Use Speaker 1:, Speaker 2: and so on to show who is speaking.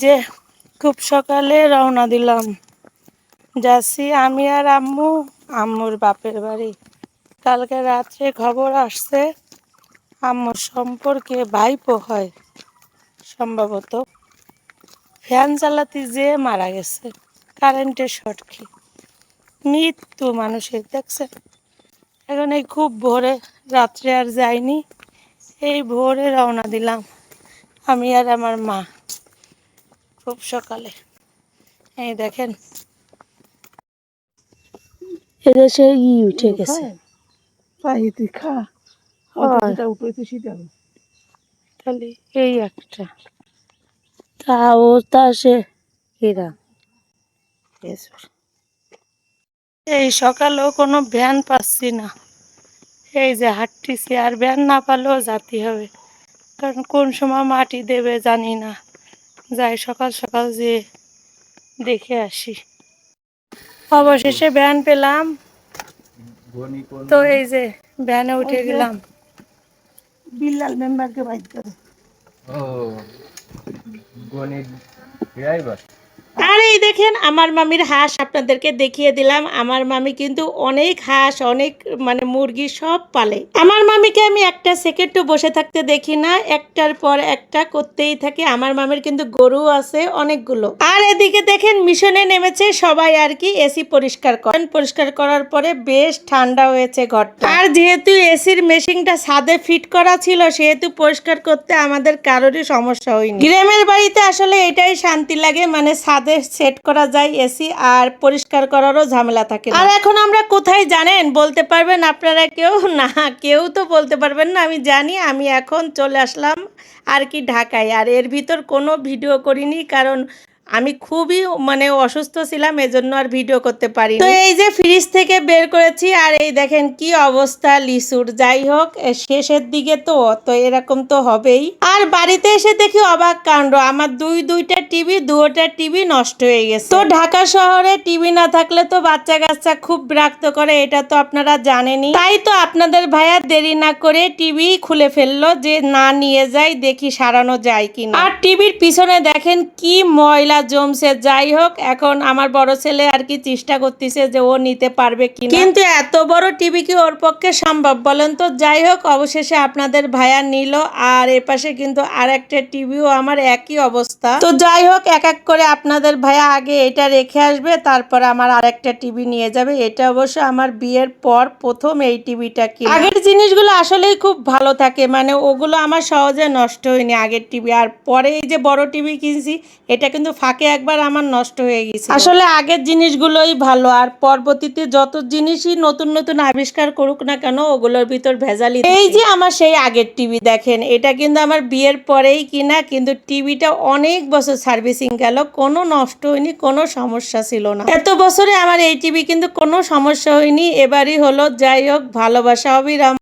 Speaker 1: যে খুব সকালে রওনা দিলাম, যাচ্ছি আমি আর আম্মু আম্মুর বাপের বাড়ি। কালকে রাত্রে খবর আসছে আম্মুর সম্পর্কে ভাইপো হয় সম্ভবত, ফ্যান চালাতে যেয়ে মারা গেছে কারেন্টের শর্ট খেয়ে। মৃত্যু মানুষের, দেখছেন। এখন এই খুব ভোরে, রাত্রে আর যাইনি, এই ভোরে রওনা দিলাম আমি আর আমার মা খুব সকালে। এই দেখেন এদেশে উঠে গেছে, খালি এই একটা তাও তা সে এরা। এই সকালেও কোনো ভ্যান পাচ্ছি না, এই যে হাঁটতেছি, আর ভ্যান না পালেও যেতে হবে, কারণ কোন সময় মাটি দেবে জানি না। যাই সকাল সকাল যে দেখে আসি। অবশেষে ভ্যান পেলাম, তো এই যে ভ্যানে উঠে গেলাম। বিল্লাল মেম্বারকে বাইক করে আর এই দেখেন আমার মামির হাঁস আপনাদেরকে দেখিয়ে দিলাম। আমার মামি কিন্তু অনেক হাঁস, অনেক মানে মুরগি সব পালে। আমার মামিকে আমি একটা সেকেন্ডও বসে থাকতে দেখি না, একটার পর একটা করতেই থাকে। আমার মামির কিন্তু গরু আছে অনেকগুলো। আর এদিকে দেখেন মিশনে নেমেছে সবাই আর কি এসি পরিষ্কার করেন। পরিষ্কার করার পরে বেশ ঠান্ডা হয়েছে ঘরটা। আর যেহেতু এসির মেশিনটা ছাদে ফিট করা ছিল, সেহেতু পরিষ্কার করতে আমাদের কারোরই সমস্যা হয়নি। গ্রামের বাড়িতে আসলে এটাই শান্তি লাগে, মানে ছাদে সেট করা যায় এসি, আর পরিষ্কার করারও ঝামেলা থাকে না। আর এখন আমরা কোথায় জানেন, বলতে পারবেন আপনারা কেউ? না, কেউ তো বলতে পারবেন না, আমি জানি। আমি এখন চলে আসলাম আর কি ঢাকায়। আর এর ভিতর কোনো ভিডিও করিনি, কারণ আমি খুবই মানে অসুস্থ ছিলাম, এজন্য আর ভিডিও করতে পারি। তো এই যে ফ্রিজ থেকে বের করেছি, আর এই দেখেন কি অবস্থা লিচুর। যাই হোক, শেষের দিকে তো এরকম তো হবেই। আর বাড়িতে এসে দেখি অবাক কাণ্ড, আমার দুইটা টিভি নষ্ট হয়ে গেছে। তো ঢাকা শহরে টিভি না থাকলে তো বাচ্চা কাচ্চা খুব বিরক্ত করে, এটা তো আপনারা জানেনই। তাই তো আপনাদের ভাইয়া দেরি না করে টিভি খুলে ফেললো, যে না নিয়ে যাই, দেখি সারানো যায় কিনা। আর টিভির পিছনে দেখেন কি ময়লা জমছে। যাই হোক, এখন আমার বড় ছেলে আর কি চেষ্টা করতেছে যে ও নিতে পারবে কিনা, কিন্তু এত বড় টিভি কি ওর পক্ষে সম্ভব বলেন তো? যাই হোক, অবশেষে আপনাদের ভাইয়া নিল। আর এর পাশে কিন্তু আর একটা টিভিও আমার একই অবস্থা। তো যাই হোক, এক এক করে আপনাদের ভাইয়া আগে এটা রেখে আসবে, তারপর আমার আরেকটা টিভি নিয়ে যাবে। এটা অবশ্য আমার বিয়ের পর প্রথম এই টিভিটা কি। আগের জিনিসগুলো আসলেই খুব ভালো থাকে, মানে ওগুলো আমার সহজে নষ্ট হয়নি আগের টিভি। আর পরে এই যে বড় টিভি কিনছি, এটা কিন্তু ফাঁকে একবার আমার নষ্ট হয়ে গেছে। আসলে আগের জিনিসগুলোই ভালো, আর পরবর্তীতে যত জিনিসই নতুন নতুন আবিষ্কার করুক না কেন, ওগুলোর ভিতর ভেজালি। এই যে আমার সেই আগের টিভি দেখেন, এটা কিন্তু আমার বিয়ের পরেই কিনা, কিন্তু টিভিটা অনেক বছর সার্ভিসিং গেল, কোনো নষ্ট হয়নি, কোনো সমস্যা ছিল না। এত বছরে আমার এই টিভি কিন্তু কোনো সমস্যা হয়নি, এবারই হলো। যাই হোক, ভালোবাসা অবিরাম।